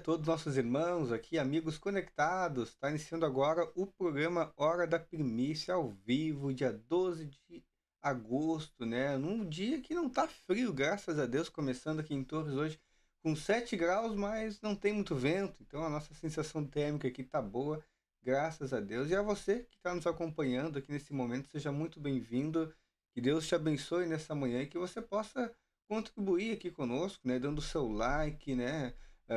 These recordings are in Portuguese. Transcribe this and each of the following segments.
todos nossos irmãos aqui, amigos conectados. Está iniciando agora o programa Hora da Primícia ao vivo, dia 12 de agosto, né? Num dia que não tá frio, graças a Deus, começando aqui em Torres hoje com 7 graus, mas não tem muito vento, então a nossa sensação térmica aqui tá boa, graças a Deus. E a você que está nos acompanhando aqui nesse momento, seja muito bem-vindo. Que Deus te abençoe nessa manhã e que você possa contribuir aqui conosco, né? Dando o seu like, né?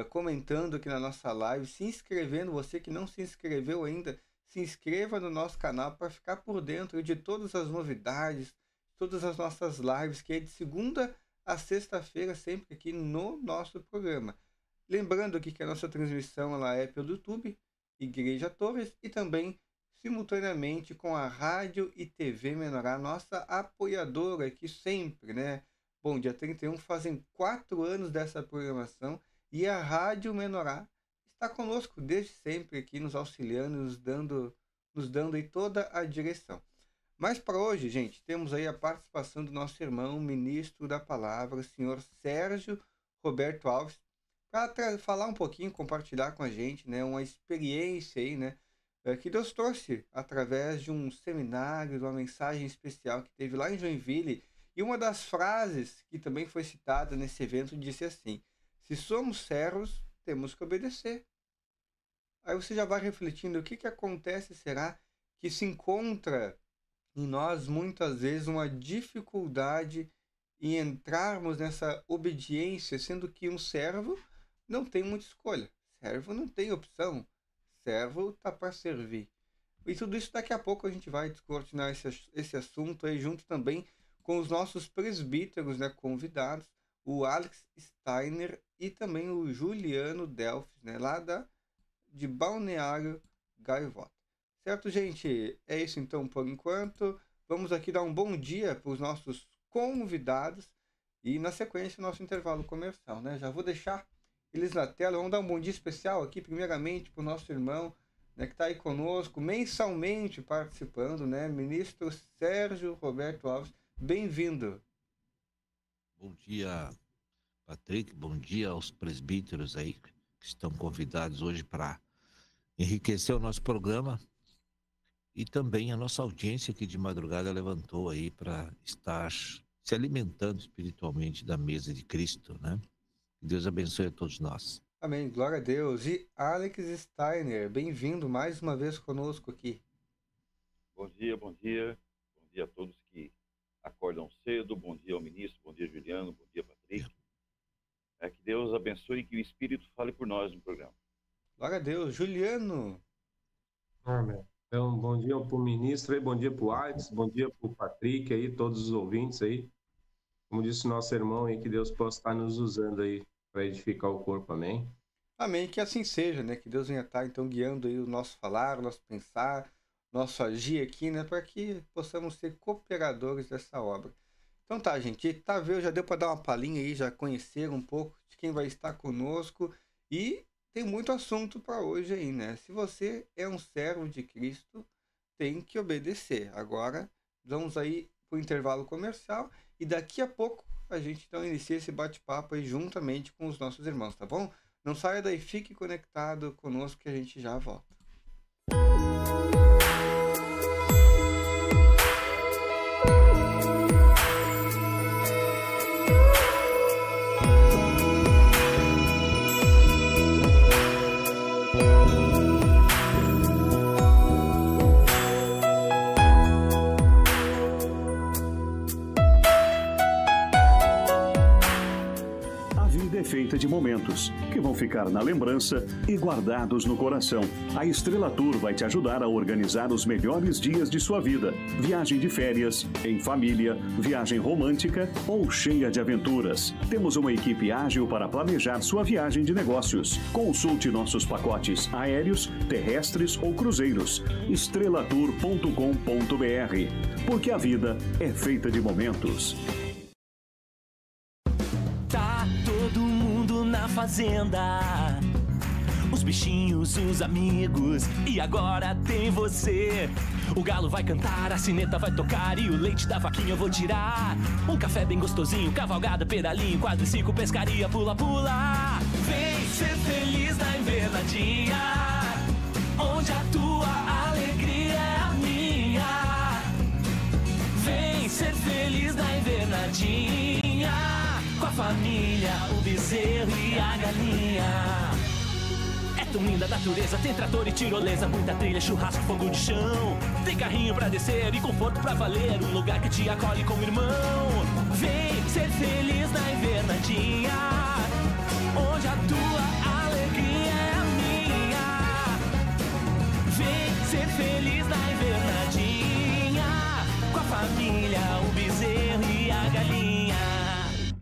Comentando aqui na nossa live, se inscrevendo. Você que não se inscreveu ainda, se inscreva no nosso canal para ficar por dentro de todas as novidades, todas as nossas lives, que é de segunda a sexta-feira, sempre aqui no nosso programa. Lembrando aqui que a nossa transmissão ela é pelo YouTube, Igreja Torres, e também simultaneamente com a Rádio e TV Menorá, nossa apoiadora aqui sempre, né? Bom, dia 31 fazem 4 anos dessa programação e a Rádio Menorá está conosco desde sempre aqui, nos auxiliando, nos dando aí toda a direção. Mas para hoje, gente, temos aí a participação do nosso irmão, ministro da palavra, o senhor Sérgio Roberto Alves, para falar um pouquinho, compartilhar com a gente, né, uma experiência aí, né, que Deus trouxe através de um seminário, de uma mensagem especial que teve lá em Joinville. E uma das frases que também foi citada nesse evento disse assim: se somos servos, temos que obedecer. Aí você já vai refletindo, o que acontece, será que se encontra em nós muitas vezes uma dificuldade em entrarmos nessa obediência, sendo que um servo não tem muita escolha, servo não tem opção, servo está para servir. E tudo isso daqui a pouco a gente vai descortinar esse assunto aí, junto também com os nossos presbíteros, né, convidados, o Alex Steiner e também o Juliano Delfes, né, lá de Balneário Gaivota. Certo, gente? É isso então por enquanto. Vamos aqui dar um bom dia para os nossos convidados e na sequência o nosso intervalo comercial, né? Já vou deixar eles na tela. Vamos dar um bom dia especial aqui, primeiramente, para o nosso irmão, né, que está aí conosco, mensalmente participando, né? Ministro Sérgio Roberto Alves. Bem-vindo. Bom dia, Patrick. Bom dia aos presbíteros aí que estão convidados hoje para enriquecer o nosso programa e também a nossa audiência que de madrugada levantou aí para estar se alimentando espiritualmente da mesa de Cristo, né? Que Deus abençoe a todos nós. Amém. Glória a Deus. E Alex Steiner, bem-vindo mais uma vez conosco aqui. Bom dia, bom dia. Bom dia a todos que acordam cedo. Bom dia ao ministro, bom dia Juliano, bom dia Patrick. Que Deus abençoe e que o Espírito fale por nós no programa. Glória a Deus. Juliano. Amém. Então, bom dia para o ministro aí, bom dia para o Alex, bom dia para o Patrick aí, todos os ouvintes aí. Como disse o nosso irmão aí, que Deus possa estar nos usando aí para edificar o corpo, amém? Amém, que assim seja, né? Que Deus venha estar então guiando aí o nosso falar, o nosso pensar, nosso agir aqui, né? Para que possamos ser cooperadores dessa obra. Então tá, gente, tá vendo? Já deu para dar uma palhinha aí, já conhecer um pouco de quem vai estar conosco e tem muito assunto para hoje aí, né? Se você é um servo de Cristo, tem que obedecer. Agora, vamos aí para o intervalo comercial e daqui a pouco a gente então inicia esse bate-papo aí juntamente com os nossos irmãos, tá bom? Não saia daí, fique conectado conosco que a gente já volta. Feita de momentos que vão ficar na lembrança e guardados no coração. A Estrela Tour vai te ajudar a organizar os melhores dias de sua vida. Viagem de férias, em família, viagem romântica ou cheia de aventuras. Temos uma equipe ágil para planejar sua viagem de negócios. Consulte nossos pacotes aéreos, terrestres ou cruzeiros. estrelatour.com.br. Porque a vida é feita de momentos. Na fazenda, os bichinhos, os amigos, e agora tem você. O galo vai cantar, a sineta vai tocar e o leite da vaquinha eu vou tirar. Um café bem gostosinho, cavalgada, pedalinho, quadriciclo, pescaria, pula, pula. Vem ser feliz dia, onde a tua alegria é a minha. Vem ser feliz na invernadinha, com a família, o bezerro e a galinha. É tão linda a natureza, tem trator e tirolesa, muita trilha, churrasco, fogo de chão. Tem carrinho pra descer e conforto pra valer, um lugar que te acolhe como irmão. Vem ser feliz na invernadinha, onde a tua alegria é a minha. Vem ser feliz na invernadinha, com a família, o bezerro e a galinha.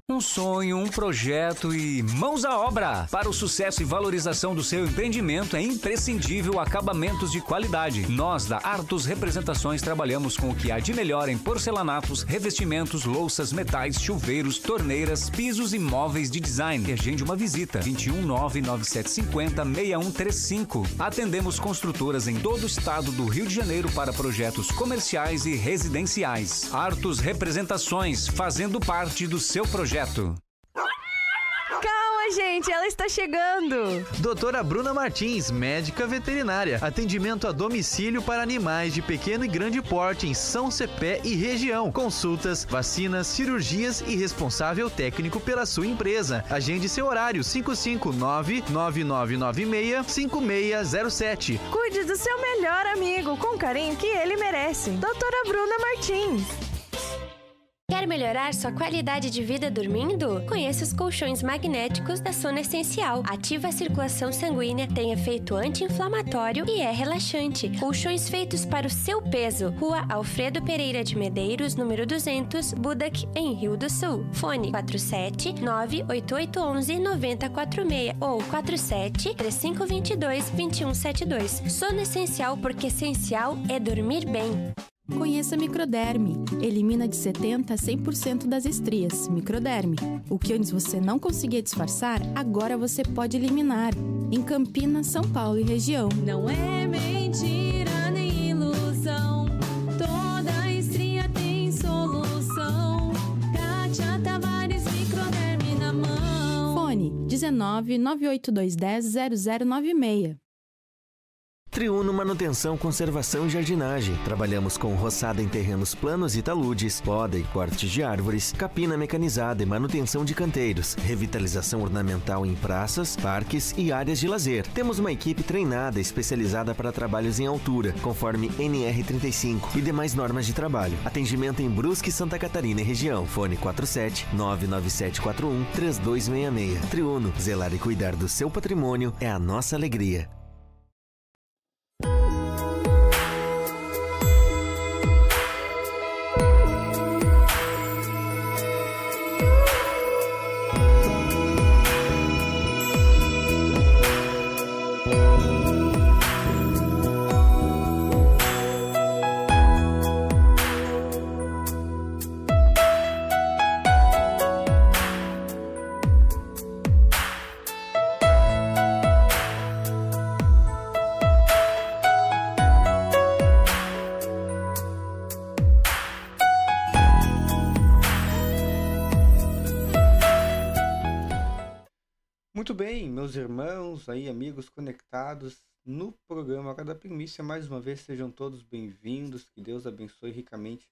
Um sonho, um projeto e mãos à obra! Para o sucesso e valorização do seu empreendimento é imprescindível acabamentos de qualidade. Nós, da Artus Representações, trabalhamos com o que há de melhor em porcelanatos, revestimentos, louças, metais, chuveiros, torneiras, pisos e móveis de design. E agende uma visita. 21997506135. Atendemos construtoras em todo o estado do Rio de Janeiro para projetos comerciais e residenciais. Artus Representações, fazendo parte do seu projeto. Calma, gente, ela está chegando. Doutora Bruna Martins, médica veterinária. Atendimento a domicílio para animais de pequeno e grande porte em São Cepé e região. Consultas, vacinas, cirurgias e responsável técnico pela sua empresa. Agende seu horário 559-9996-5607. Cuide do seu melhor amigo com o carinho que ele merece. Doutora Bruna Martins. Quer melhorar sua qualidade de vida dormindo? Conheça os colchões magnéticos da Sono Essencial. Ativa a circulação sanguínea, tem efeito anti-inflamatório e é relaxante. Colchões feitos para o seu peso. Rua Alfredo Pereira de Medeiros, número 200, Budac, em Rio do Sul. Fone 479-8811-9046 ou 47-3522-2172. Sono Essencial, porque essencial é dormir bem. Conheça Microderme. Elimina de 70% a 100% das estrias. Microderme. O que antes você não conseguia disfarçar, agora você pode eliminar. Em Campinas, São Paulo e região. Não é mentira nem ilusão. Toda estria tem solução. Kátia Tavares, Microderme na mão. Fone 19-98210-0096. Triuno Manutenção, Conservação e Jardinagem. Trabalhamos com roçada em terrenos planos e taludes, poda e corte de árvores, capina mecanizada e manutenção de canteiros, revitalização ornamental em praças, parques e áreas de lazer. Temos uma equipe treinada especializada para trabalhos em altura, conforme NR35 e demais normas de trabalho. Atendimento em Brusque, Santa Catarina e região. Fone 47-99741-3266. Triuno, zelar e cuidar do seu patrimônio é a nossa alegria. Muito bem, meus irmãos, aí, amigos conectados no programa Hora da Primícia. Mais uma vez, sejam todos bem-vindos. Que Deus abençoe ricamente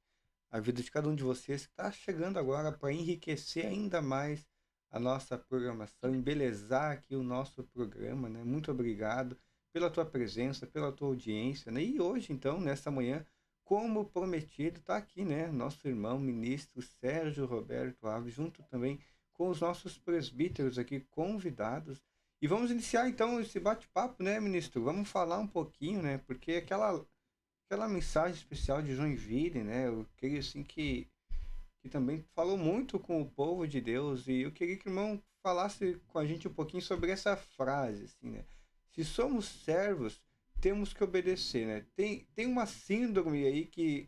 a vida de cada um de vocês que está chegando agora para enriquecer ainda mais a nossa programação, embelezar aqui o nosso programa, né? Muito obrigado pela tua presença, pela tua audiência, né? E hoje, então, nessa manhã, como prometido, está aqui, né? Nosso irmão ministro Sérgio Roberto Alves, junto também com os nossos presbíteros aqui convidados. E vamos iniciar então esse bate-papo, né, ministro? Vamos falar um pouquinho, né? Porque aquela mensagem especial de Joinville, né? Eu queria assim que também falou muito com o povo de Deus, e eu queria que o irmão falasse com a gente um pouquinho sobre essa frase, assim, né? Se somos servos, temos que obedecer, né? Tem uma síndrome aí que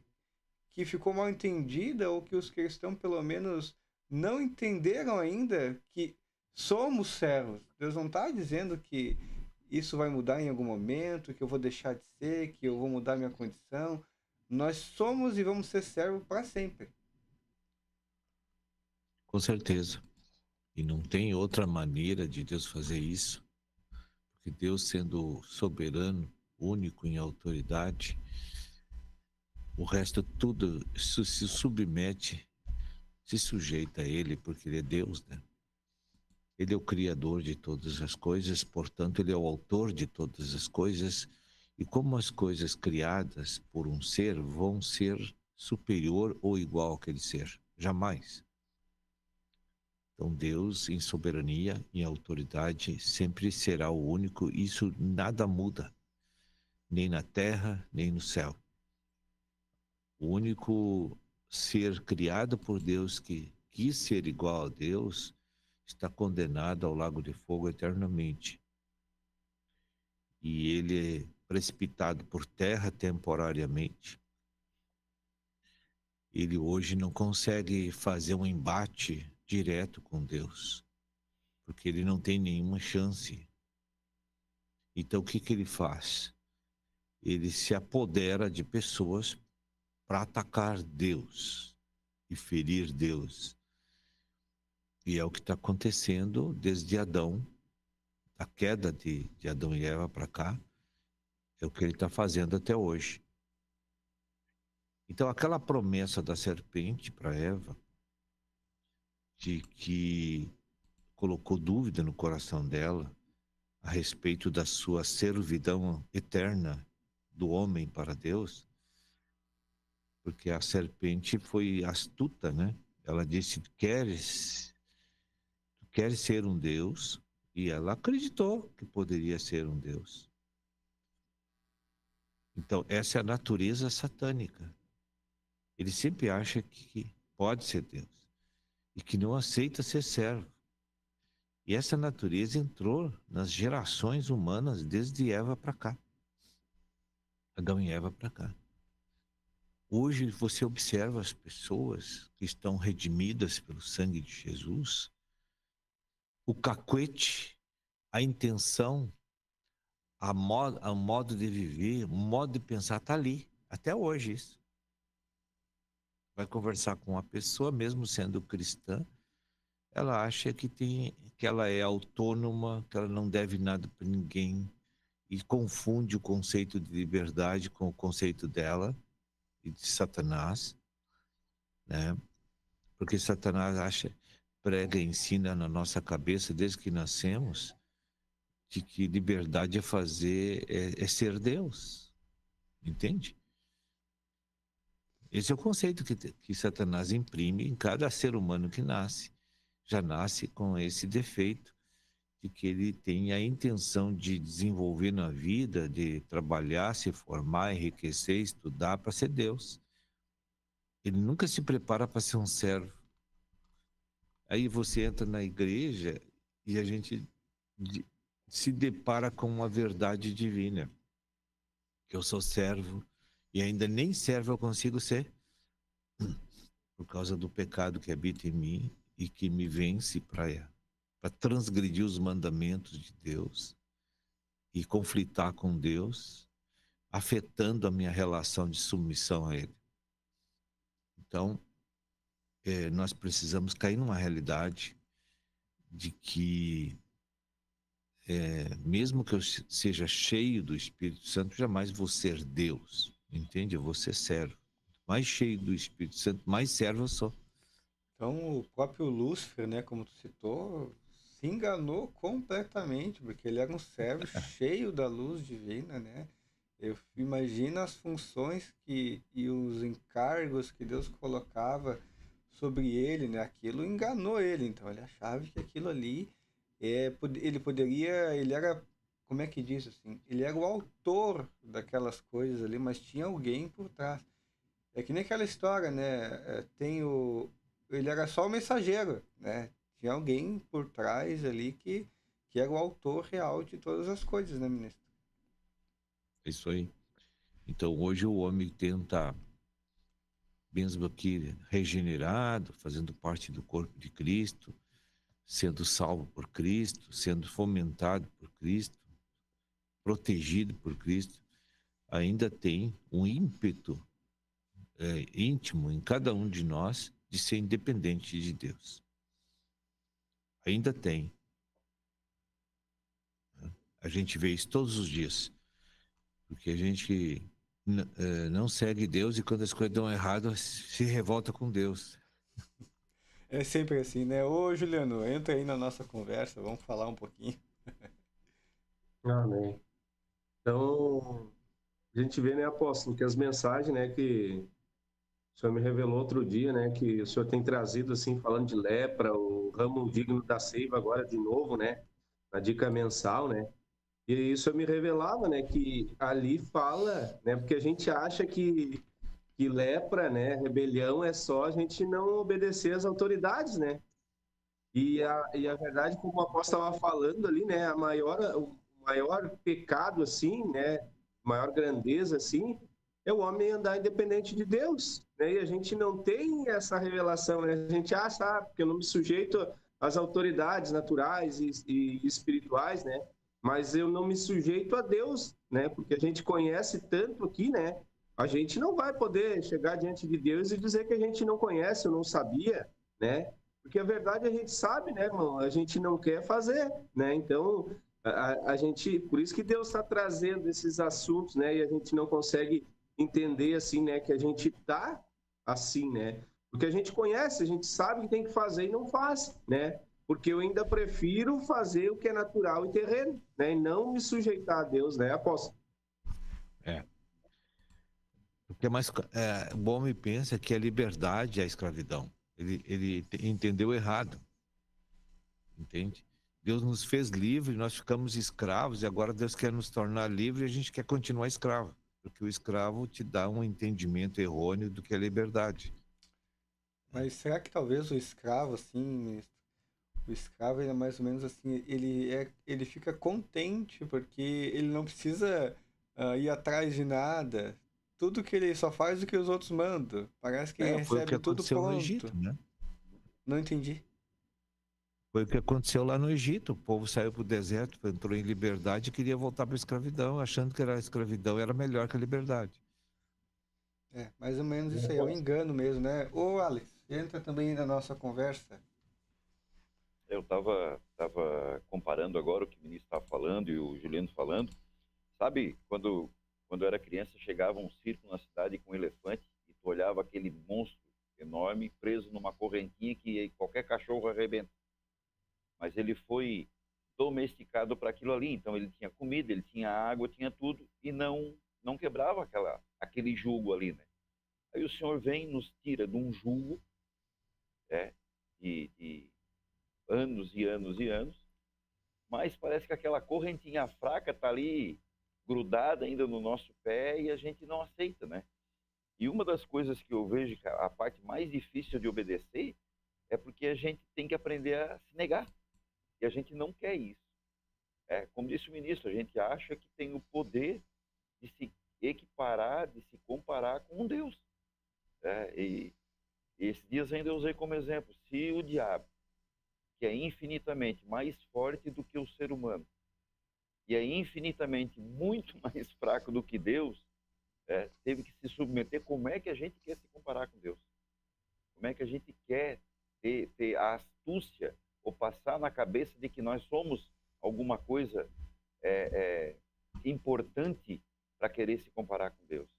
ficou mal entendida, ou que os cristãos pelo menos não entenderam ainda que somos servos. Deus não está dizendo que isso vai mudar em algum momento, que eu vou deixar de ser, que eu vou mudar minha condição. Nós somos e vamos ser servos para sempre. Com certeza. E não tem outra maneira de Deus fazer isso. Porque Deus, sendo soberano, único em autoridade, o resto tudo se submete, se sujeita a Ele, porque Ele é Deus, né? Ele é o Criador de todas as coisas, portanto, Ele é o autor de todas as coisas. E como as coisas criadas por um ser vão ser superior ou igual àquele ser? Jamais. Então, Deus, em soberania, em autoridade, sempre será o único. Isso nada muda, nem na terra, nem no céu. O único ser criado por Deus que quis ser igual a Deus está condenado ao lago de fogo eternamente. E ele é precipitado por terra temporariamente. Ele hoje não consegue fazer um embate direto com Deus, porque ele não tem nenhuma chance. Então o que ele faz? Ele se apodera de pessoas para atacar Deus e ferir Deus. E é o que está acontecendo desde Adão, a queda de Adão e Eva para cá, é o que ele está fazendo até hoje. Então aquela promessa da serpente para Eva, de que colocou dúvida no coração dela a respeito da sua servidão eterna do homem para Deus, porque a serpente foi astuta, né? Ela disse: tu queres ser um Deus? E ela acreditou que poderia ser um Deus. Então, essa é a natureza satânica. Ele sempre acha que pode ser Deus e que não aceita ser servo. E essa natureza entrou nas gerações humanas desde Eva para cá. Adão e Eva para cá. Hoje você observa as pessoas que estão redimidas pelo sangue de Jesus, o cacuete, a intenção, o modo de viver, o modo de pensar está ali, até hoje isso. Vai conversar com uma pessoa, mesmo sendo cristã, ela acha que ela é autônoma, que ela não deve nada para ninguém, e confunde o conceito de liberdade com o conceito dela e de Satanás, né? Porque Satanás prega e ensina na nossa cabeça desde que nascemos de que liberdade é ser Deus, entende? Esse é o conceito que Satanás imprime em cada ser humano que nasce. Já nasce com esse defeito de que ele tem a intenção de desenvolver na vida, de trabalhar, se formar, enriquecer, estudar para ser Deus. Ele nunca se prepara para ser um servo. Aí você entra na igreja e a gente se depara com uma verdade divina. Que eu sou servo e ainda nem servo eu consigo ser. Por causa do pecado que habita em mim e que me vence para transgredir os mandamentos de Deus e conflitar com Deus, afetando a minha relação de submissão a Ele. Então, nós precisamos cair numa realidade de que, mesmo que eu seja cheio do Espírito Santo, jamais vou ser Deus, entende? Eu vou ser servo. Mais cheio do Espírito Santo, mais servo eu sou. Então, o próprio Lúcifer, né, como tu citou, se enganou completamente, porque ele era um servo cheio da luz divina, né? Eu imagino as funções e os encargos que Deus colocava sobre ele, né? Aquilo enganou ele, então ele achava que aquilo ali, ele era, como é que diz assim? Ele era o autor daquelas coisas ali, mas tinha alguém por trás. É que nem aquela história, né? Ele era só o mensageiro, né? Tinha alguém por trás ali que era o autor real de todas as coisas, né, ministro? É isso aí. Então hoje o homem tenta, mesmo que regenerado, fazendo parte do corpo de Cristo, sendo salvo por Cristo, sendo fomentado por Cristo, protegido por Cristo, ainda tem um ímpeto íntimo em cada um de nós de ser independente de Deus. Ainda tem. A gente vê isso todos os dias. Porque a gente não segue Deus e quando as coisas dão errado, se revolta com Deus. É sempre assim, né? Ô, Juliano, entra aí na nossa conversa, vamos falar um pouquinho. Amém. Então, a gente vê, né, apóstolo, que as mensagens, né, que o senhor me revelou outro dia, né, que o senhor tem trazido, assim, falando de lepra, o ramo digno da seiva agora de novo, né, na dica mensal, né, e isso me revelava, né, que ali fala, né, porque a gente acha que lepra, né, rebelião é só a gente não obedecer às autoridades, né, e a verdade, como o apóstolo estava falando ali, né, o maior pecado, assim, né, maior grandeza, assim, é o homem andar independente de Deus, né? E a gente não tem essa revelação, né? A gente acha, porque eu não me sujeito às autoridades naturais e espirituais, né? Mas eu não me sujeito a Deus, né? Porque a gente conhece tanto aqui, né? A gente não vai poder chegar diante de Deus e dizer que a gente não conhece ou não sabia, né? Porque a verdade a gente sabe, né, irmão? A gente não quer fazer, né? Então, a gente... Por isso que Deus está trazendo esses assuntos, né? E a gente não consegue entender, assim, né? Que a gente tá assim, né? Porque a gente conhece, a gente sabe que tem que fazer e não faz, né? Porque eu ainda prefiro fazer o que é natural e terreno, né? E não me sujeitar a Deus, né, apóstolo? Porque o homem pensa que a liberdade é a escravidão. Ele entendeu errado. Entende? Deus nos fez livres, nós ficamos escravos e agora Deus quer nos tornar livres e a gente quer continuar escravo. Porque o escravo te dá um entendimento errôneo do que é liberdade. Mas será que talvez o escravo, assim, o escravo ele é mais ou menos assim, ele fica contente porque ele não precisa ir atrás de nada. Tudo que ele só faz o que os outros mandam. Parece que ele Foi o que recebe tudo aconteceu no pronto. Egito, né? Não entendi. Foi o que aconteceu lá no Egito. O povo saiu para o deserto, entrou em liberdade e queria voltar para a escravidão, achando que a escravidão era melhor que a liberdade. É, mais ou menos isso aí, é um engano mesmo, né? Ô, Alex, entra também na nossa conversa. Eu estava comparando agora o que o ministro estava falando e o Juliano falando. Sabe, quando eu era criança, chegava um circo na cidade com um elefante e tu olhava aquele monstro enorme preso numa correntinha que qualquer cachorro arrebenta. Mas ele foi domesticado para aquilo ali, então ele tinha comida, ele tinha água, tinha tudo e não quebrava aquele jugo ali, né? Aí o Senhor vem e nos tira de um jugo de anos e anos e anos, mas parece que aquela correntinha fraca está ali grudada ainda no nosso pé e a gente não aceita, né? E uma das coisas que eu vejo que a parte mais difícil de obedecer é porque a gente tem que aprender a se negar. E a gente não quer isso. Como disse o ministro, a gente acha que tem o poder de se equiparar, de se comparar com um Deus. E esses dias ainda eu usei como exemplo, se o diabo, que é infinitamente mais forte do que o ser humano, e é infinitamente muito mais fraco do que Deus, teve que se submeter, como é que a gente quer se comparar com Deus? Como é que a gente quer ter a astúcia ou passar na cabeça de que nós somos alguma coisa importante para querer se comparar com Deus?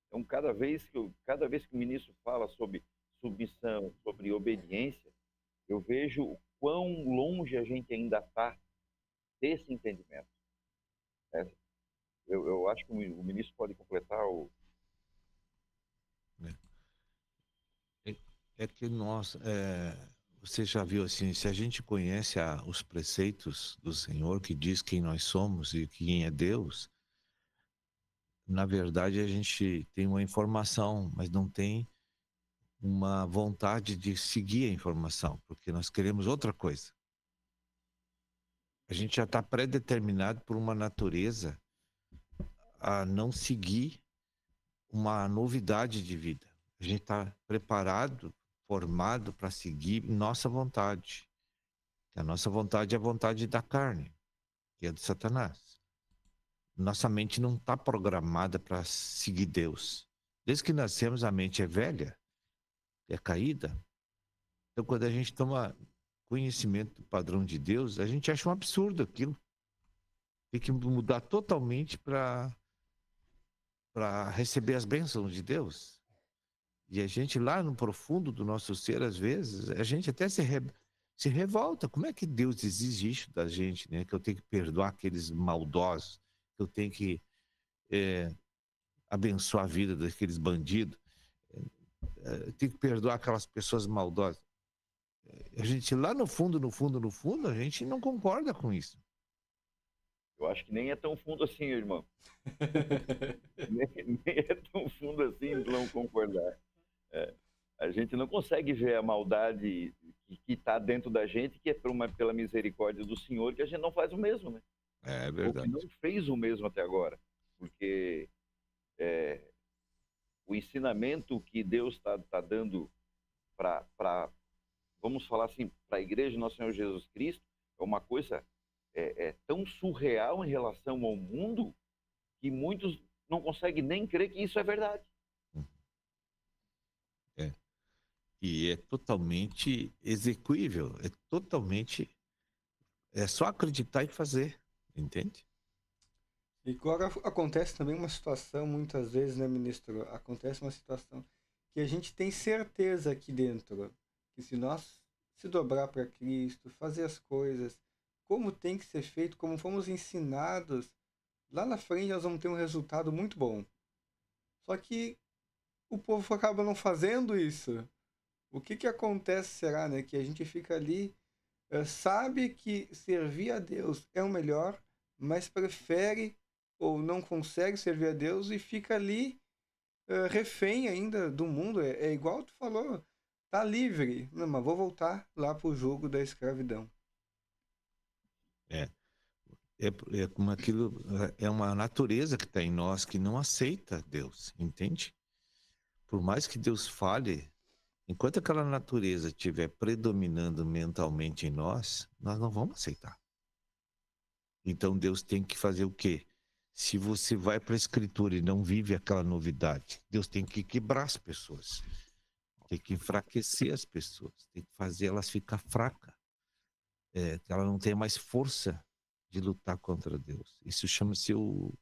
Então, cada vez que o ministro fala sobre submissão, sobre obediência, eu vejo o quão longe a gente ainda está desse entendimento. Eu acho que o ministro pode completar o... É que nós... Você já viu assim, se a gente conhece os preceitos do Senhor, que diz quem nós somos e quem é Deus, na verdade a gente tem uma informação, mas não tem uma vontade de seguir a informação, porque nós queremos outra coisa. A gente já está predeterminado por uma natureza a não seguir uma novidade de vida. A gente está preparado, formado para seguir nossa vontade. A nossa vontade é a vontade da carne, que é de Satanás. Nossa mente não está programada para seguir Deus. Desde que nascemos, a mente é velha, é caída. Então, quando a gente toma conhecimento do padrão de Deus, a gente acha um absurdo aquilo. tem que mudar totalmente para receber as bênçãos de Deus. E a gente lá no profundo do nosso ser, às vezes, a gente até se revolta. Como é que Deus exige isso da gente, né? Que eu tenho que perdoar aqueles maldosos, que eu tenho que abençoar a vida daqueles bandidos, eu tenho que perdoar aquelas pessoas maldosas. A gente lá no fundo, a gente não concorda com isso. Eu acho que nem é tão fundo assim, irmão. nem é tão fundo assim não concordar. A gente não consegue ver a maldade que está dentro da gente, que é pela misericórdia do Senhor, que a gente não faz o mesmo, né? É verdade. Ou que não fez o mesmo até agora. Porque o ensinamento que Deus está dando para, vamos falar assim, para a igreja do nosso Senhor Jesus Cristo, é uma coisa tão surreal em relação ao mundo que muitos não conseguem nem crer que isso é verdade. E é totalmente execuível, é só acreditar e fazer, entende? E agora acontece também uma situação, muitas vezes, né, ministro? Acontece uma situação que a gente tem certeza aqui dentro, que se nós se dobrar para Cristo, fazer as coisas como tem que ser feito, como fomos ensinados, lá na frente nós vamos ter um resultado muito bom. Só que o povo acaba não fazendo isso. O que acontece, será, né? Que a gente fica ali, sabe que servir a Deus é o melhor, mas prefere ou não consegue servir a Deus e fica ali refém ainda do mundo. É igual tu falou, tá livre, não, mas vou voltar lá pro jogo da escravidão. É como aquilo, é uma natureza que está em nós que não aceita Deus, entende? Por mais que Deus fale, enquanto aquela natureza estiver predominando mentalmente em nós, nós não vamos aceitar. Então Deus tem que fazer o quê? Se você vai para a Escritura e não vive aquela novidade, Deus tem que quebrar as pessoas, tem que enfraquecer as pessoas, tem que fazer elas ficar fracas, que ela não tenha mais força de lutar contra Deus. Isso chama-se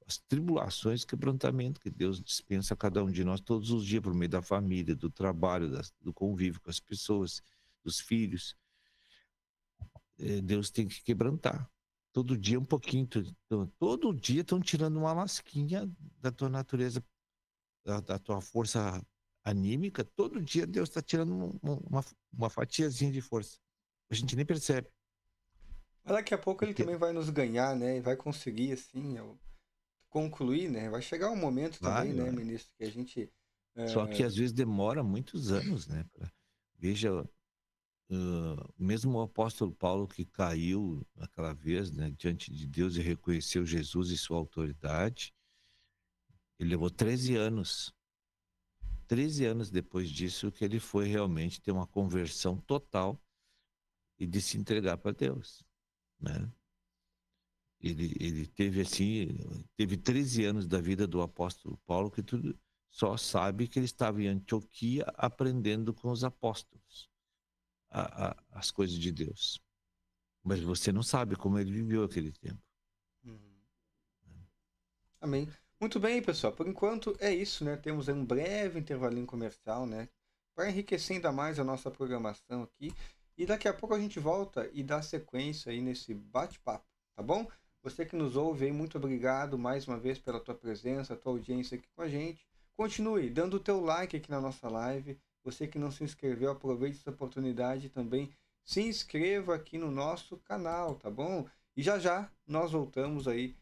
as tribulações, quebrantamento que Deus dispensa a cada um de nós todos os dias, por meio da família, do trabalho, do convívio com as pessoas, dos filhos. Deus tem que quebrantar. Todo dia um pouquinho. Todo dia estão tirando uma lasquinha da tua natureza, da tua força anímica. Todo dia Deus está tirando uma fatiazinha de força. A gente nem percebe. Mas daqui a pouco ele também vai nos ganhar, né? E vai conseguir, assim, concluir, né? Vai chegar um momento também, né, ministro, que a gente... Só que às vezes demora muitos anos, né? Veja, mesmo o apóstolo Paulo, que caiu aquela vez, né, diante de Deus e reconheceu Jesus e sua autoridade, ele levou 13 anos. 13 anos depois disso que ele foi realmente ter uma conversão total e de se entregar para Deus, né? Ele teve 13 anos da vida do apóstolo Paulo que tudo só sabe que ele estava em Antioquia aprendendo com os apóstolos as coisas de Deus. Mas você não sabe como ele viveu aquele tempo. Amém. Muito bem, pessoal. Por enquanto é isso, né? Temos um breve intervalinho comercial, né? Para enriquecer ainda mais a nossa programação aqui. E daqui a pouco a gente volta e dá sequência aí nesse bate-papo, tá bom? Você que nos ouve aí, muito obrigado mais uma vez pela tua presença, a tua audiência aqui com a gente. Continue dando o teu like aqui na nossa live. Você que não se inscreveu, aproveite essa oportunidade também. Se inscreva aqui no nosso canal, tá bom? E já já nós voltamos aí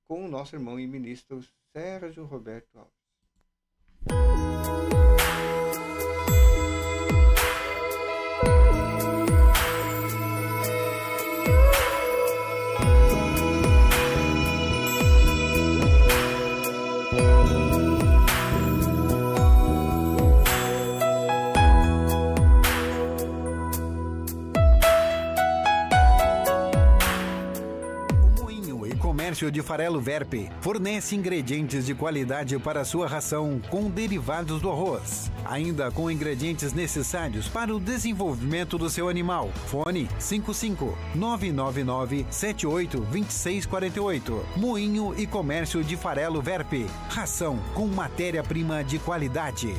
com o nosso irmão e ministro Sérgio Roberto Alves. Comércio de Farelo Verpe fornece ingredientes de qualidade para sua ração com derivados do arroz, ainda com ingredientes necessários para o desenvolvimento do seu animal. Fone 55-999-78-2648. Moinho e Comércio de Farelo Verpe. Ração com matéria-prima de qualidade.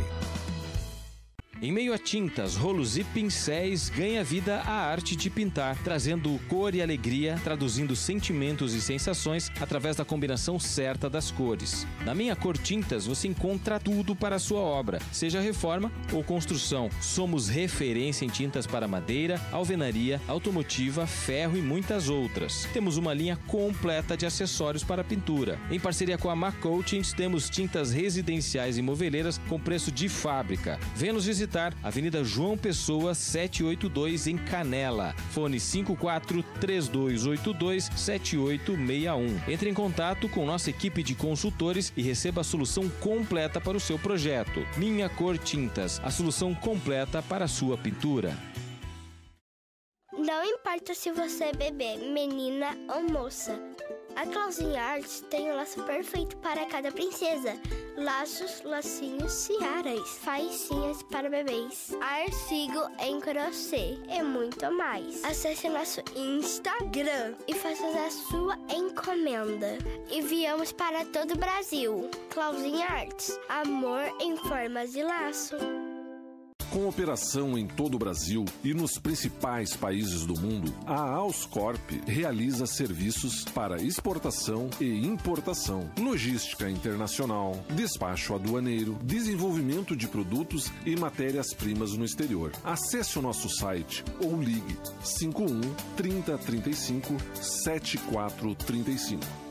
Em meio a tintas, rolos e pincéis, ganha vida a arte de pintar, trazendo cor e alegria, traduzindo sentimentos e sensações através da combinação certa das cores. Na Minha Cor Tintas, você encontra tudo para a sua obra, seja reforma ou construção. Somos referência em tintas para madeira, alvenaria, automotiva, ferro e muitas outras. Temos uma linha completa de acessórios para pintura. Em parceria com a Macoatins, temos tintas residenciais e moveleiras com preço de fábrica. Venha nos visitar, Avenida João Pessoa, 782, em Canela. Fone 54-3282-7861. Entre em contato com nossa equipe de consultores e receba a solução completa para o seu projeto. Minha Cor Tintas, a solução completa para a sua pintura. Não importa se você é bebê, menina ou moça, a Clauzinha Arts tem o laço perfeito para cada princesa. Laços, lacinhos, tiaras, faixinhas para bebês, artigo em crochê e muito mais. Acesse nosso Instagram e faça a sua encomenda. Enviamos para todo o Brasil. Clauzinha Arts, amor em formas de laço. Com operação em todo o Brasil e nos principais países do mundo, a Auscorp realiza serviços para exportação e importação, logística internacional, despacho aduaneiro, desenvolvimento de produtos e matérias-primas no exterior. Acesse o nosso site ou ligue 51 3035 7435.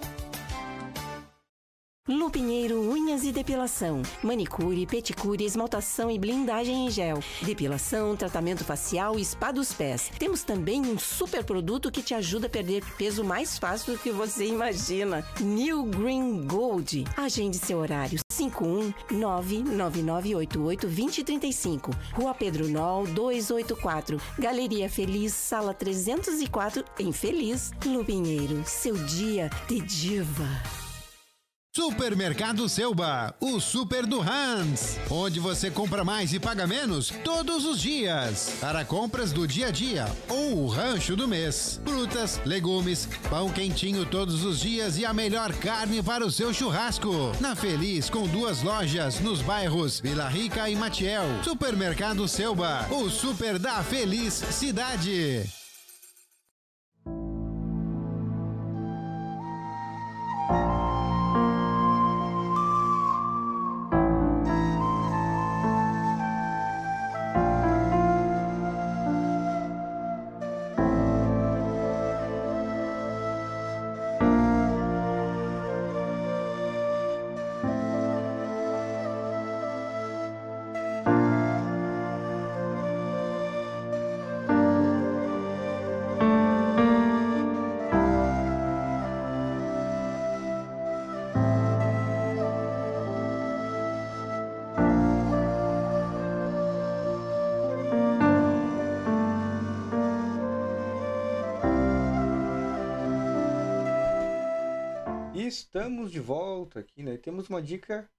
Lupinheiro Unhas e Depilação, manicure, pedicure, esmaltação e blindagem em gel, depilação, tratamento facial e spa dos pés. Temos também um super produto que te ajuda a perder peso mais fácil do que você imagina. New Green Gold. Agende seu horário. 51999882035. Rua Pedro Nol 284. Galeria Feliz, sala 304, em Feliz. Lupinheiro, seu dia de diva. Supermercado Selba, o super do Hans, onde você compra mais e paga menos todos os dias. Para compras do dia a dia ou o rancho do mês. Frutas, legumes, pão quentinho todos os dias e a melhor carne para o seu churrasco. Na Feliz, com 2 lojas nos bairros Vila Rica e Matiel. Supermercado Selba, o super da Feliz Cidade. Estamos de volta aqui, né? Temos uma dica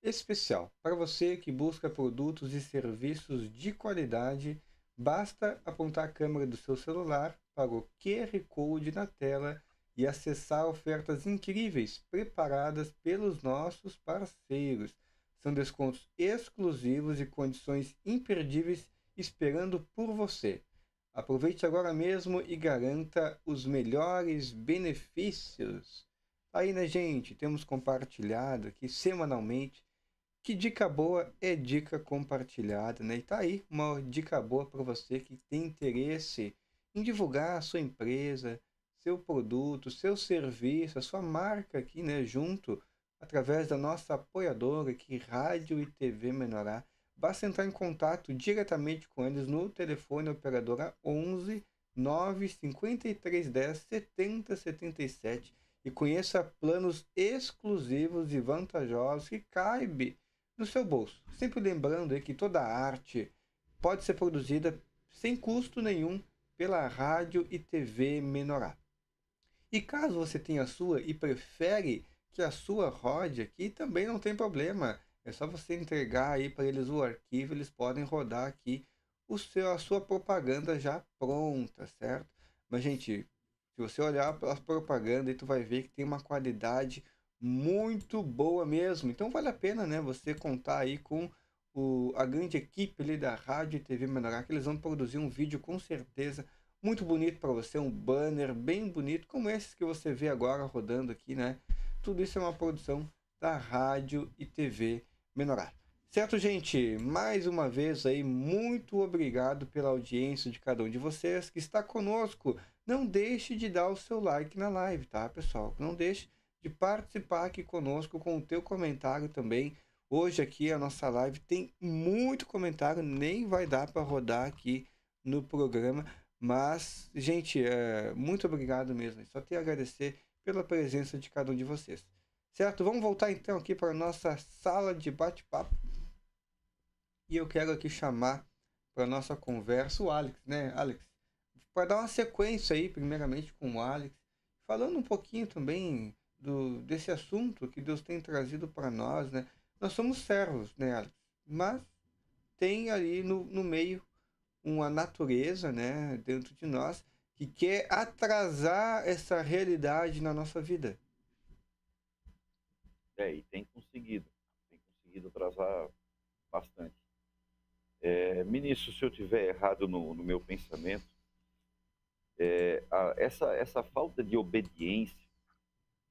especial para você que busca produtos e serviços de qualidade. Basta apontar a câmera do seu celular para o QR Code na tela e acessar ofertas incríveis preparadas pelos nossos parceiros. São descontos exclusivos e condições imperdíveis esperando por você. Aproveite agora mesmo e garanta os melhores benefícios. Aí, né, gente? Temos compartilhado aqui semanalmente. Que dica boa é dica compartilhada, né? E tá aí uma dica boa para você que tem interesse em divulgar a sua empresa, seu produto, seu serviço, a sua marca aqui, né? Junto, através da nossa apoiadora aqui, Rádio e TV Menorá. Basta entrar em contato diretamente com eles no telefone operadora 11 95310 7077. E conheça planos exclusivos e vantajosos que caibem no seu bolso. Sempre lembrando aí que toda arte pode ser produzida sem custo nenhum pela Rádio e TV Menorá. E caso você tenha a sua e prefere que a sua rode aqui, também não tem problema. É só você entregar aí para eles o arquivo, eles podem rodar aqui a sua propaganda já pronta, certo? Mas, gente, se você olhar pelas propagandas, tu vai ver que tem uma qualidade muito boa mesmo. Então vale a pena, né, você contar aí com a grande equipe ali da Rádio e TV Menorá, que eles vão produzir um vídeo com certeza muito bonito para você, um banner bem bonito, como esses que você vê agora rodando aqui, né? Tudo isso é uma produção da Rádio e TV Menorá. Certo, gente? Mais uma vez aí, muito obrigado pela audiência de cada um de vocês que está conosco. Não deixe de dar o seu like na live, tá, pessoal? Não deixe de participar aqui conosco com o teu comentário também. Hoje aqui a nossa live tem muito comentário, nem vai dar para rodar aqui no programa. Mas, gente, muito obrigado mesmo. Só tenho a agradecer pela presença de cada um de vocês. Certo? Vamos voltar então aqui para a nossa sala de bate-papo. E eu quero aqui chamar para a nossa conversa o Alex, né, Alex? Para dar uma sequência aí, primeiramente com o Alex, falando um pouquinho também desse assunto que Deus tem trazido para nós, né? Nós somos servos, né, Alex? Mas tem ali no meio uma natureza, né, dentro de nós, que quer atrasar essa realidade na nossa vida. E tem conseguido atrasar bastante. Ministro, se eu tiver errado no meu pensamento, essa falta de obediência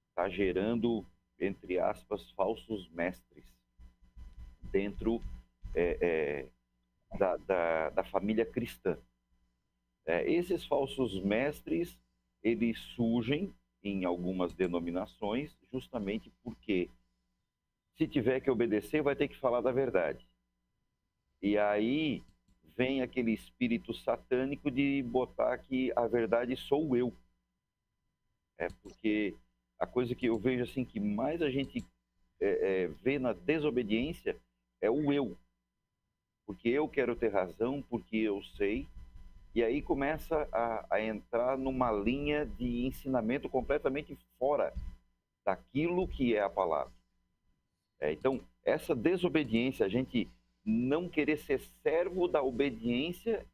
está gerando, entre aspas, falsos mestres dentro da família cristã. Esses falsos mestres, eles surgem em algumas denominações justamente porque se tiver que obedecer, vai ter que falar da verdade. E aí vem aquele espírito satânico de botar que a verdade sou eu. Porque a coisa que eu vejo assim que mais a gente vê na desobediência é o eu. Porque eu quero ter razão, porque eu sei. E aí começa a entrar numa linha de ensinamento completamente fora daquilo que é a palavra. Então, essa desobediência, a gente não querer ser servo da obediência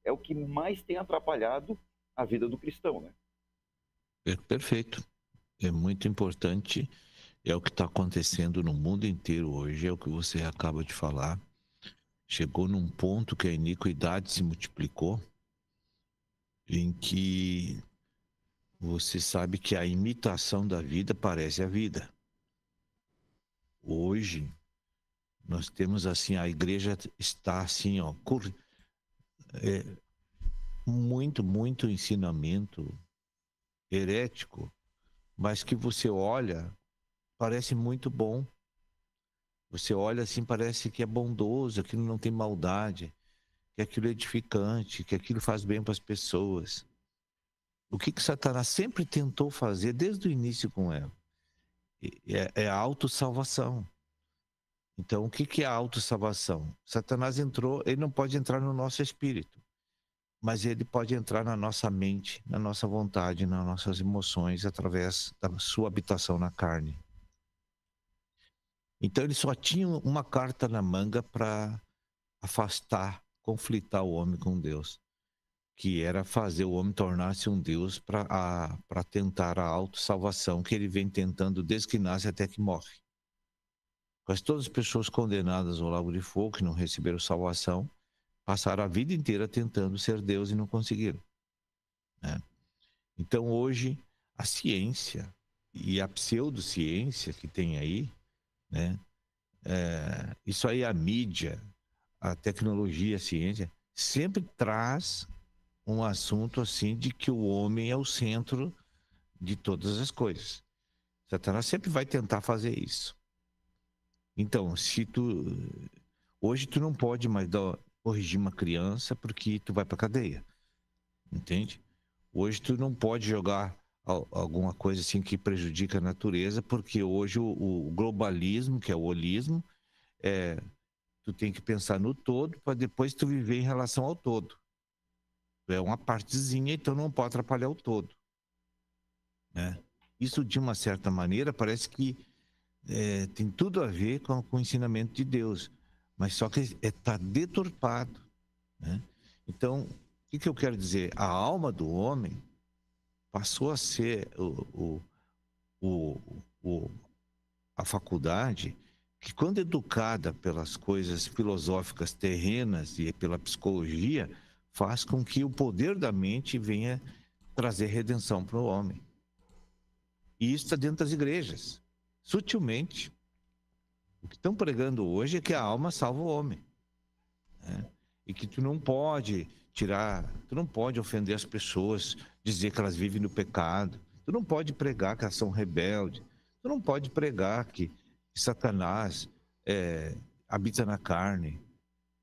é o que mais tem atrapalhado a vida do cristão, né? Perfeito. É muito importante. É o que está acontecendo no mundo inteiro hoje. É o que você acaba de falar. Chegou num ponto que a iniquidade se multiplicou, em que você sabe que a imitação da vida parece a vida. Hoje, nós temos assim, a igreja está assim, ó, muito ensinamento herético, mas que você olha, parece muito bom. Você olha assim, parece que é bondoso, aquilo não tem maldade, que aquilo é edificante, que aquilo faz bem para as pessoas. O que Satanás sempre tentou fazer desde o início com ela? É a autossalvação. Então, o que é a autossalvação? Satanás entrou, ele não pode entrar no nosso espírito, mas ele pode entrar na nossa mente, na nossa vontade, nas nossas emoções, através da sua habitação na carne. Então, ele só tinha uma carta na manga para afastar, conflitar o homem com Deus, que era fazer o homem tornar-se um Deus para tentar a autossalvação que ele vem tentando desde que nasce até que morre. Mas todas as pessoas condenadas ao lago de fogo, que não receberam salvação, passaram a vida inteira tentando ser Deus e não conseguiram, né? Então hoje a ciência e a pseudociência que tem aí, né? Isso aí, a mídia, a tecnologia, a ciência, sempre traz um assunto assim de que o homem é o centro de todas as coisas. Satanás sempre vai tentar fazer isso. Então, hoje tu não pode mais corrigir uma criança porque tu vai para cadeia, entende? Hoje tu não pode jogar alguma coisa assim que prejudica a natureza, porque hoje o globalismo, que é o holismo, tu tem que pensar no todo para depois tu viver em relação ao todo. É uma partezinha, então não pode atrapalhar o todo. né? Isso, de uma certa maneira, parece que tem tudo a ver com o ensinamento de Deus, mas só que está deturpado, né? Então, o que eu quero dizer? A alma do homem passou a ser a faculdade que, quando educada pelas coisas filosóficas terrenas e pela psicologia, faz com que o poder da mente venha trazer redenção para o homem. E isso está dentro das igrejas. Sutilmente, o que estão pregando hoje é que a alma salva o homem, né? E que tu não pode tu não pode ofender as pessoas, dizer que elas vivem no pecado, tu não pode pregar que elas são rebeldes, tu não pode pregar que Satanás habita na carne.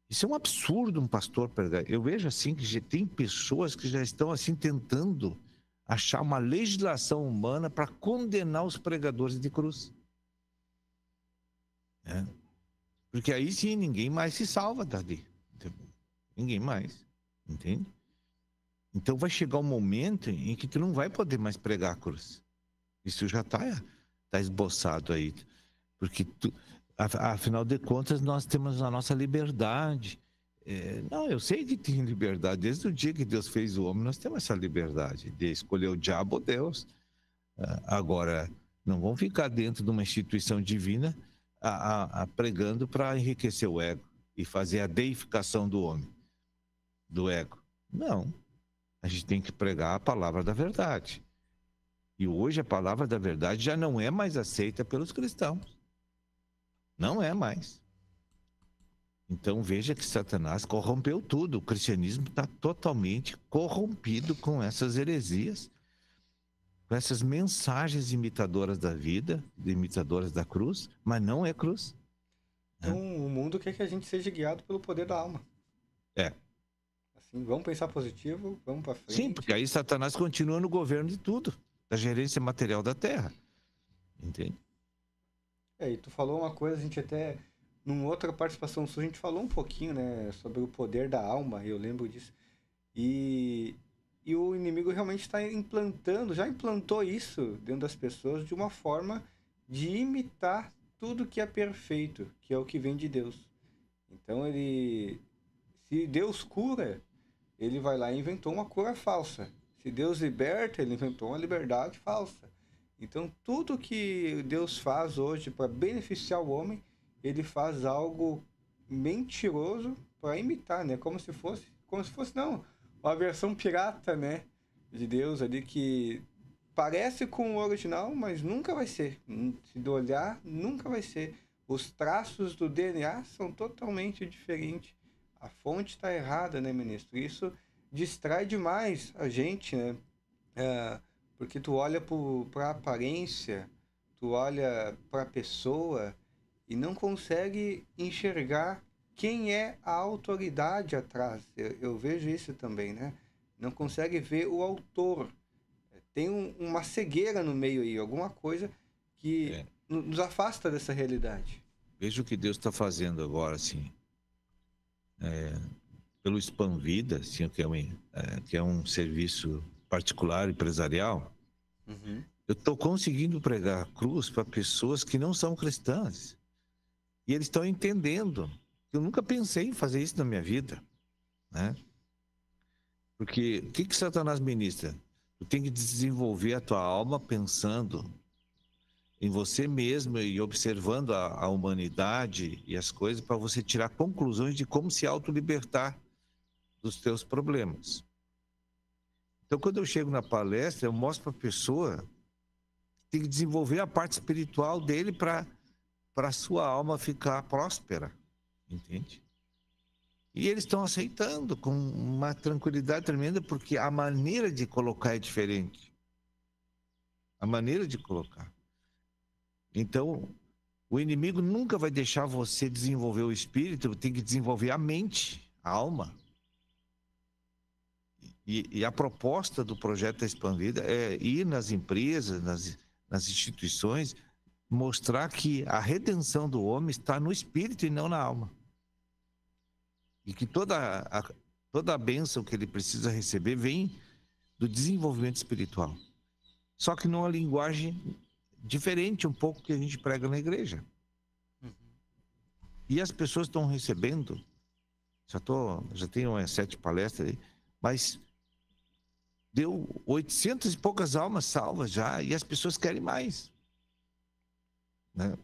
Isso é um absurdo, um pastor pregar. Eu vejo assim que já tem pessoas que já estão assim tentando achar uma legislação humana para condenar os pregadores de cruz. Porque aí sim ninguém mais se salva dali. Ninguém mais, entende? Então vai chegar um momento em que tu não vai poder mais pregar a cruz. Isso já está esboçado aí. Porque afinal de contas nós temos a nossa liberdade. Não, eu sei que tem liberdade. Desde o dia que Deus fez o homem, nós temos essa liberdade de escolher o diabo ou Deus. Agora, não vamos ficar dentro de uma instituição divina pregando para enriquecer o ego e fazer a deificação do homem, do ego. Não. A gente tem que pregar a palavra da verdade. E hoje a palavra da verdade já não é mais aceita pelos cristãos. Não é mais. Então veja que Satanás corrompeu tudo. O cristianismo está totalmente corrompido com essas heresias, com essas mensagens imitadoras da vida, imitadoras da cruz, mas não é cruz. Então o mundo quer que a gente seja guiado pelo poder da alma. Assim, vamos pensar positivo, vamos para frente. Sim, porque aí Satanás continua no governo de tudo, da gerência material da terra. Entende? E tu falou uma coisa, a gente até, numa outra participação sua, a gente falou um pouquinho, né, sobre o poder da alma, eu lembro disso. E o inimigo realmente está implantando, já implantou isso dentro das pessoas de uma forma de imitar tudo que é perfeito, que é o que vem de Deus. Então se Deus cura, ele vai lá e inventou uma cura falsa. Se Deus liberta, ele inventou uma liberdade falsa. Então, tudo que Deus faz hoje para beneficiar o homem, ele faz algo mentiroso para imitar, né? Como se fosse não, uma versão pirata, né, de Deus ali que parece com o original, mas nunca vai ser. Se olhar, nunca vai ser. Os traços do DNA são totalmente diferentes. A fonte está errada, né, ministro? Isso distrai demais a gente, né? Porque tu olha para a aparência, tu olha para a pessoa e não consegue enxergar quem é a autoridade atrás. Eu vejo isso também, né? Não consegue ver o autor. Tem uma cegueira no meio aí, alguma coisa que nos afasta dessa realidade. Veja o que Deus está fazendo agora, assim. Pelo Spam Vida, assim, que é um serviço particular, empresarial, eu estou conseguindo pregar a cruz para pessoas que não são cristãs. E eles estão entendendo. Eu nunca pensei em fazer isso na minha vida, né? Porque o que Satanás ministra? Tu tem que desenvolver a tua alma pensando em você mesmo e observando a humanidade e as coisas para você tirar conclusões de como se autolibertar dos teus problemas. Então, quando eu chego na palestra, eu mostro para a pessoa que tem que desenvolver a parte espiritual dele para a sua alma ficar próspera, entende? E eles estão aceitando com uma tranquilidade tremenda, porque a maneira de colocar é diferente. A maneira de colocar. Então, o inimigo nunca vai deixar você desenvolver o espírito, tem que desenvolver a mente, a alma. E a proposta do projeto Spam Vida é ir nas empresas, nas instituições, mostrar que a redenção do homem está no espírito e não na alma. E que toda a bênção que ele precisa receber vem do desenvolvimento espiritual. só que numa linguagem diferente um pouco que a gente prega na igreja. E as pessoas estão recebendo, já tenho 7 palestras aí, mas deu 800 e poucas almas salvas já, e as pessoas querem mais. Né?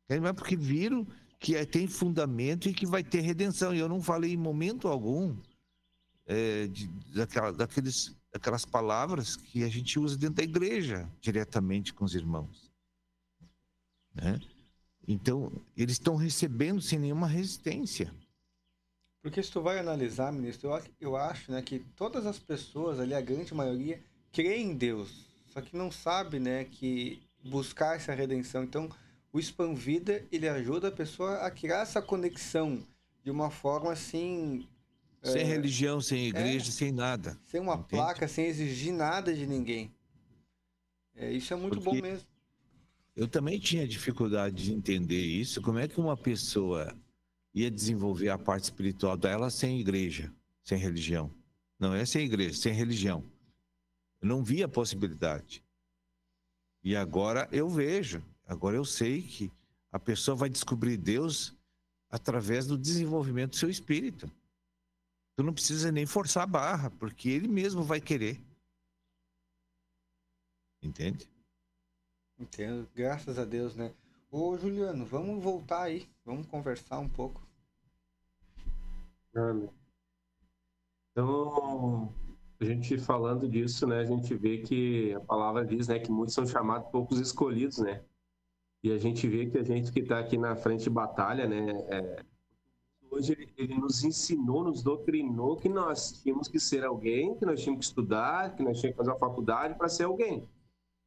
Querem mais porque viram que tem fundamento e que vai ter redenção. E eu não falei em momento algum daquelas palavras que a gente usa dentro da igreja, diretamente com os irmãos. Né? Então, eles estão recebendo sem nenhuma resistência. Porque se tu vai analisar, ministro, eu acho, né, que todas as pessoas ali, a grande maioria, creem em Deus, só que não sabe, né, que buscar essa redenção. Então, o Spam Vida, ele ajuda a pessoa a criar essa conexão de uma forma assim... Sem religião, sem igreja, sem nada. Sem uma placa, sem exigir nada de ninguém. Isso é muito bom mesmo. Eu também tinha dificuldade de entender isso. Como é que uma pessoa ia desenvolver a parte espiritual dela sem igreja, sem religião? Não é sem igreja, sem religião. Eu não via a possibilidade. E agora eu vejo. Agora eu sei que a pessoa vai descobrir Deus através do desenvolvimento do seu espírito. Tu não precisa nem forçar a barra, porque ele mesmo vai querer. Entende? Entendo, graças a Deus, né? Ô, Juliano, vamos voltar aí, vamos conversar um pouco. Então, a gente falando disso, né, a gente vê que a palavra diz, né, que muitos são chamados, poucos escolhidos, né? E a gente vê que a gente que está aqui na frente de batalha, né, hoje ele nos ensinou, nos doutrinou que nós tínhamos que ser alguém, que nós tínhamos que estudar, que nós tínhamos que fazer uma faculdade para ser alguém.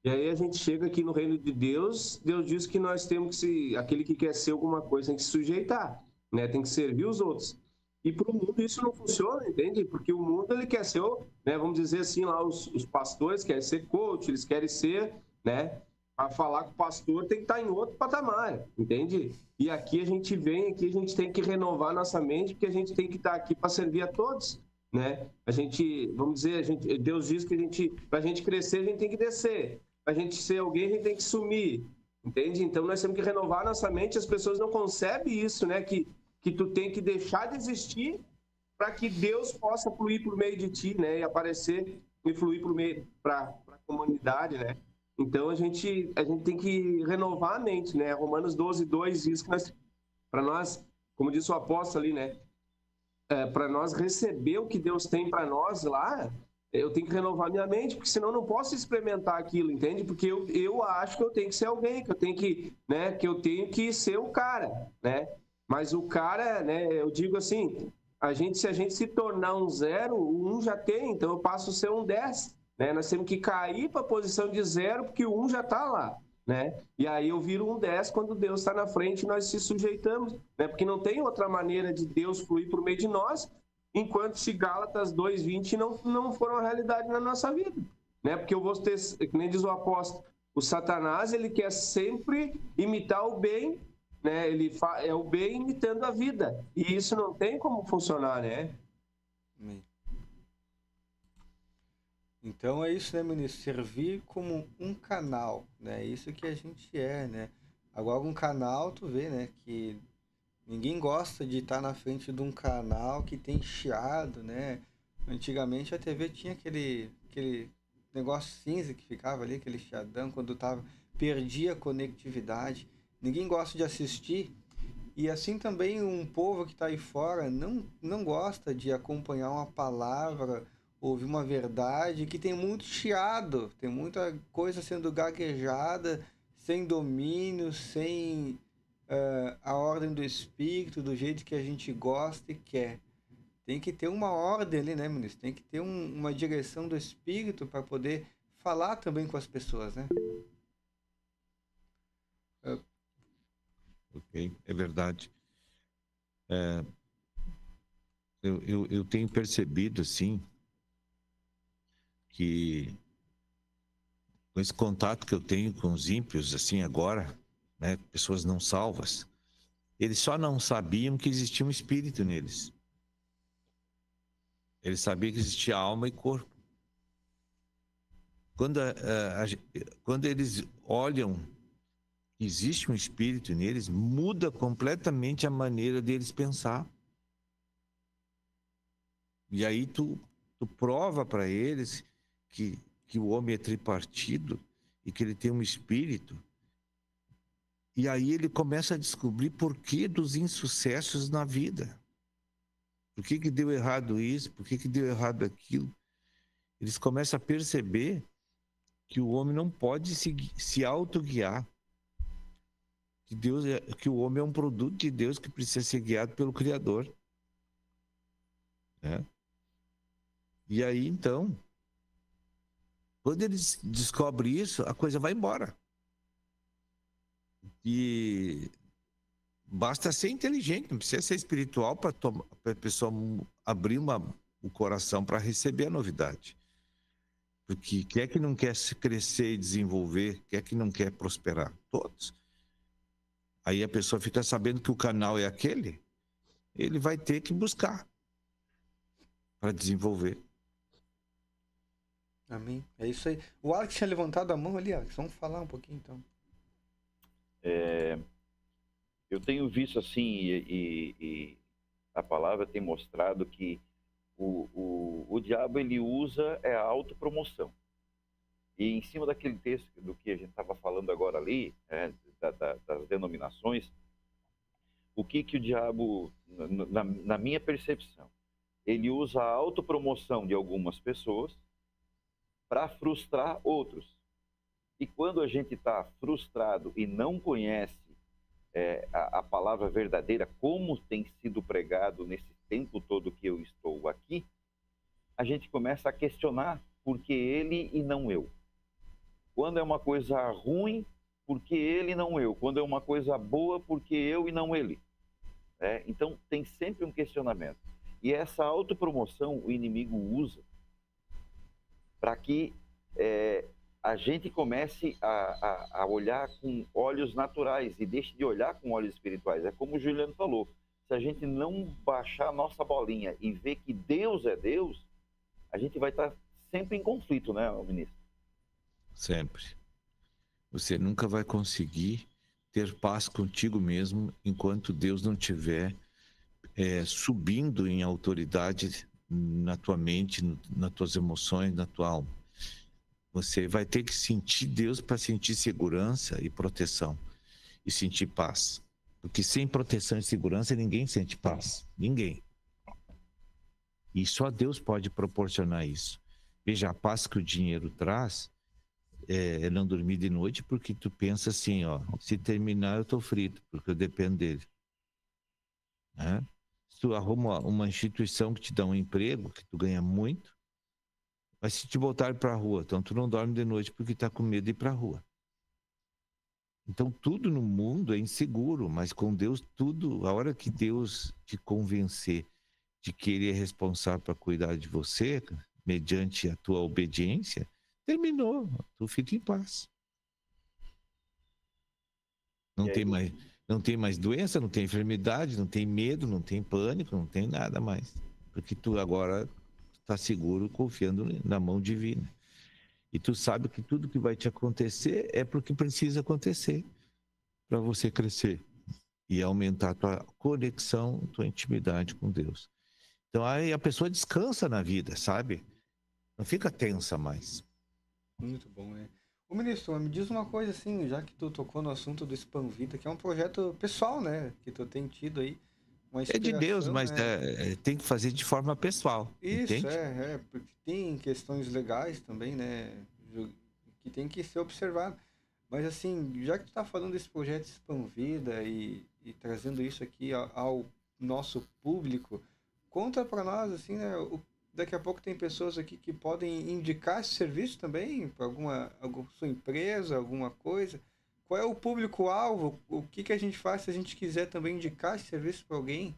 E aí a gente chega aqui no reino de Deus, Deus diz que nós temos que aquele que quer ser alguma coisa tem que se sujeitar, né? Tem que servir os outros. E para o mundo isso não funciona, entende? Porque o mundo ele quer ser, né, vamos dizer assim, lá os pastores querem ser coach, eles querem ser, né? Para falar com o pastor tem que estar em outro patamar, entende? E aqui a gente vem, aqui a gente tem que renovar nossa mente, porque a gente tem que estar aqui para servir a todos, né? A gente, vamos dizer, Deus diz que para a gente crescer a gente tem que descer. Para a gente ser alguém, a gente tem que sumir, entende? Então, nós temos que renovar nossa mente. As pessoas não concebem isso, né? Que tu tem que deixar de existir para que Deus possa fluir por meio de ti, né? E aparecer e fluir por meio para a comunidade, né? Então, a gente tem que renovar a mente, né? Romanos 12:2 diz que para nós, como disse o apóstolo ali, né? Para nós receber o que Deus tem para nós lá, eu tenho que renovar minha mente, porque senão eu não posso experimentar aquilo, entende? Porque eu acho que eu tenho que ser alguém, que eu tenho que, né, que eu tenho que ser o cara, né? Mas o cara, né, eu digo assim, se a gente se tornar um 0, o 1 já tem, então eu passo a ser um 10, né? Nós temos que cair para a posição de 0, porque o 1 já está lá, né? E aí eu viro um 10 quando Deus está na frente e nós se sujeitamos, né? Porque não tem outra maneira de Deus fluir por meio de nós, enquanto se Gálatas 2:20 não for uma realidade na nossa vida, né? Porque eu vou ter, que nem diz o apóstolo, o Satanás, ele quer sempre imitar o bem, né? É o bem imitando a vida, e isso não tem como funcionar, né? Então é isso, né, ministro? Servir como um canal, né? Isso que a gente é, né? Agora um canal, tu vê, né, que ninguém gosta de estar na frente de um canal que tem chiado, né? Antigamente a TV tinha aquele negócio cinza que ficava ali, aquele chiadão, quando perdia a conectividade. Ninguém gosta de assistir. E assim também um povo que está aí fora não gosta de acompanhar uma palavra, ouvir uma verdade, que tem muito chiado, tem muita coisa sendo gaguejada, sem domínio, sem... a ordem do Espírito, do jeito que a gente gosta e quer. Tem que ter uma ordem ali, né, ministro? Tem que ter uma direção do Espírito para poder falar também com as pessoas, né? Ok, é verdade. Eu tenho percebido, assim, que com esse contato que eu tenho com os ímpios, assim, agora, né, pessoas não salvas, eles só não sabiam que existia um espírito neles. Eles sabiam que existia alma e corpo. quando eles olham que existe um espírito neles, muda completamente a maneira deles pensar. E aí tu prova para eles que o homem é tripartido e que ele tem um espírito. E aí ele começa a descobrir por que dos insucessos na vida. Por que deu errado isso? Por que deu errado aquilo? Eles começam a perceber que o homem não pode se autoguiar. Que o homem é um produto de Deus que precisa ser guiado pelo Criador. Né? E aí, então, quando eles descobrem isso, a coisa vai embora. E basta ser inteligente, não precisa ser espiritual para a pessoa abrir o coração para receber a novidade. Porque quem é que não quer se crescer e desenvolver? Quem é que não quer prosperar? Todos. Aí a pessoa fica sabendo que o canal é aquele, ele vai ter que buscar para desenvolver. Amém. É isso aí. O Alex tinha levantado a mão ali, Alex. Vamos falar um pouquinho então. Eu tenho visto assim, e a palavra tem mostrado que o diabo ele usa a autopromoção. E em cima daquele texto do que a gente estava falando agora ali, das denominações, o que o diabo, na minha percepção, ele usa a autopromoção de algumas pessoas para frustrar outros. E quando a gente está frustrado e não conhece a palavra verdadeira, como tem sido pregado nesse tempo todo que eu estou aqui, a gente começa a questionar por que ele e não eu. Quando é uma coisa ruim, por que ele e não eu? Quando é uma coisa boa, por que eu e não ele? Então, tem sempre um questionamento. E essa autopromoção o inimigo usa para que a gente comece a olhar com olhos naturais e deixe de olhar com olhos espirituais. É como o Juliano falou, se a gente não baixar a nossa bolinha e ver que Deus é Deus, a gente vai estar sempre em conflito, né, ministro? Sempre. Você nunca vai conseguir ter paz contigo mesmo enquanto Deus não estiver subindo em autoridade na tua mente, nas tuas emoções, na tua alma. Você vai ter que sentir Deus para sentir segurança e proteção e sentir paz. Porque sem proteção e segurança ninguém sente paz. Ninguém. E só Deus pode proporcionar isso. Veja, a paz que o dinheiro traz é não dormir de noite porque tu pensa assim, ó, se terminar eu tô frito, porque eu dependo dele. Né? Se tu arruma uma instituição que te dá um emprego, que tu ganha muito, mas se te botar para a rua, então tu não dorme de noite porque tá com medo de ir para a rua. Então tudo no mundo é inseguro, mas com Deus tudo, a hora que Deus te convencer de que ele é responsável para cuidar de você, mediante a tua obediência, terminou, tu fica em paz. Não tem mais doença, não tem enfermidade, não tem medo, não tem pânico, não tem nada mais. Porque tu agora está seguro, confiando na mão divina. E tu sabe que tudo que vai te acontecer é porque precisa acontecer para você crescer e aumentar a tua conexão, tua intimidade com Deus. Então aí a pessoa descansa na vida, sabe? Não fica tensa mais. Muito bom, né? Ô, ministro, me diz uma coisa assim, já que tu tocou no assunto do Spam Vita, que é um projeto pessoal, né? Que tu tem tido aí. É de Deus, mas né? Tem que fazer de forma pessoal. Isso, entende? porque tem questões legais também, né? Que tem que ser observado. Mas assim, já que tu tá falando desse projeto Spam Vida e trazendo isso aqui ao nosso público, conta para nós, assim, né? Daqui a pouco tem pessoas aqui que podem indicar esse serviço também para alguma sua empresa, alguma coisa. Qual é o público-alvo? O que a gente faz se a gente quiser também indicar esse serviço para alguém?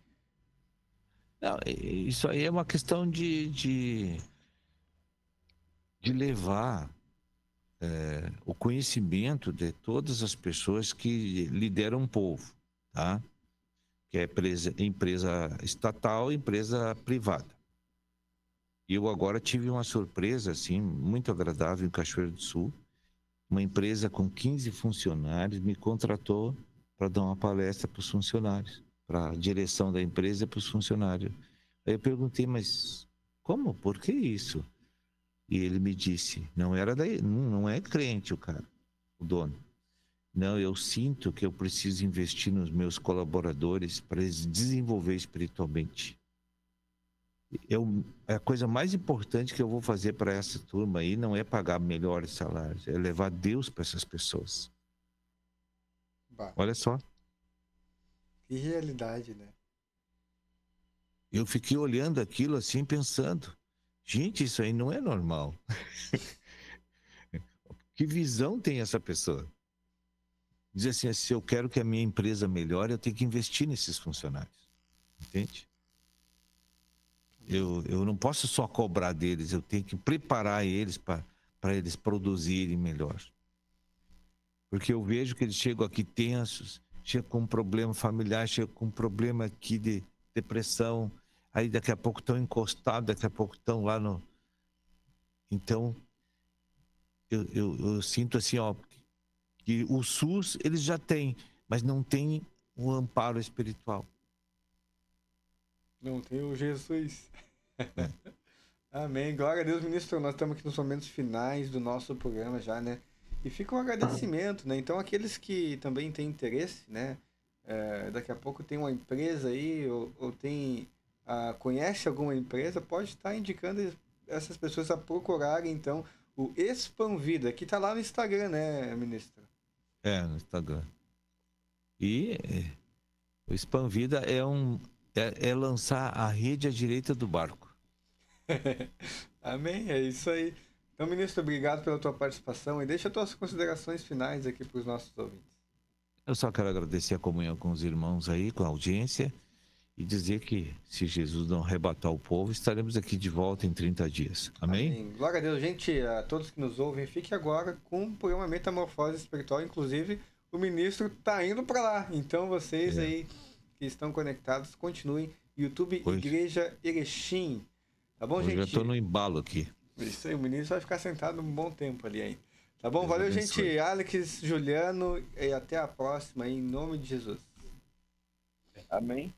Não, isso aí é uma questão de levar o conhecimento de todas as pessoas que lideram um povo, tá? Que é empresa estatal e empresa privada. E eu agora tive uma surpresa, assim, muito agradável em Cachoeiro do Sul. Uma empresa com 15 funcionários me contratou para dar uma palestra para os funcionários, para a direção da empresa e para os funcionários. Aí eu perguntei, mas como? Por que isso? E ele me disse, não é crente o cara, o dono. Não, eu sinto que eu preciso investir nos meus colaboradores para eles desenvolver espiritualmente. A coisa mais importante que eu vou fazer para essa turma aí não é pagar melhores salários, é levar Deus para essas pessoas. Bah. Olha só. Que realidade, né? Eu fiquei olhando aquilo assim, pensando, gente, isso aí não é normal. Que visão tem essa pessoa? Diz assim, se eu quero que a minha empresa melhore, eu tenho que investir nesses funcionários. Entende? Eu não posso só cobrar deles, eu tenho que preparar eles para eles produzirem melhor. Porque eu vejo que eles chegam aqui tensos, chegam com um problema familiar, chegam com um problema aqui de depressão, aí daqui a pouco estão encostados, daqui a pouco estão lá no... Então, eu sinto assim, ó, que o SUS eles já têm, mas não tem um amparo espiritual. Não tem o Jesus. Amém. Glória a Deus, ministro. Nós estamos aqui nos momentos finais do nosso programa já, né? E fica um agradecimento, né? Então, aqueles que também têm interesse, né? Daqui a pouco tem uma empresa aí, ou tem... conhece alguma empresa, pode estar indicando essas pessoas a procurarem, então, o Expanvida, que está lá no Instagram, né, ministro? No Instagram. E o Expanvida é lançar a rede à direita do barco. Amém, é isso aí. Então, ministro, obrigado pela tua participação e deixa as tuas considerações finais aqui para os nossos ouvintes. Eu só quero agradecer a comunhão com os irmãos aí, com a audiência, e dizer que se Jesus não arrebatar o povo, estaremos aqui de volta em 30 dias. Amém? Amém. Glória a Deus, gente, a todos que nos ouvem, fique agora com o programa Metamorfose Espiritual, inclusive o ministro está indo para lá, então vocês aí que estão conectados, continuem. YouTube Igreja Erechim. Tá bom, gente? Eu já estou no embalo aqui. Isso aí, o ministro vai ficar sentado um bom tempo ali ainda. Tá bom? Valeu, gente. Alex, Juliano, e até a próxima, em nome de Jesus. Amém.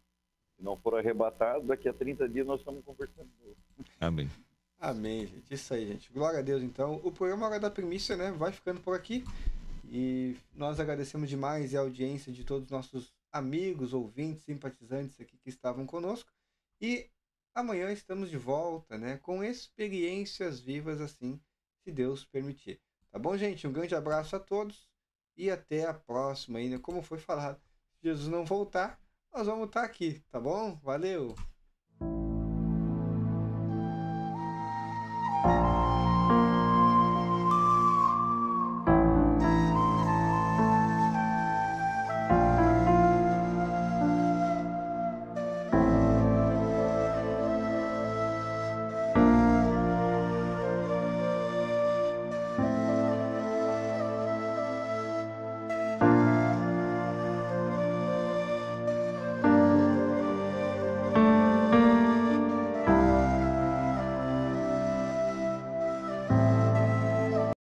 Se não for arrebatado, daqui a 30 dias nós estamos conversando. Amém. Amém, gente. Isso aí, gente. Glória a Deus, então. O programa Hora da Primícia, né, vai ficando por aqui. E nós agradecemos demais a audiência de todos os nossos amigos, ouvintes, simpatizantes aqui que estavam conosco. E amanhã estamos de volta, né, com experiências vivas assim, se Deus permitir. Tá bom, gente? Um grande abraço a todos e até a próxima ainda. Como foi falado, se Jesus não voltar, nós vamos estar aqui, tá bom? Valeu!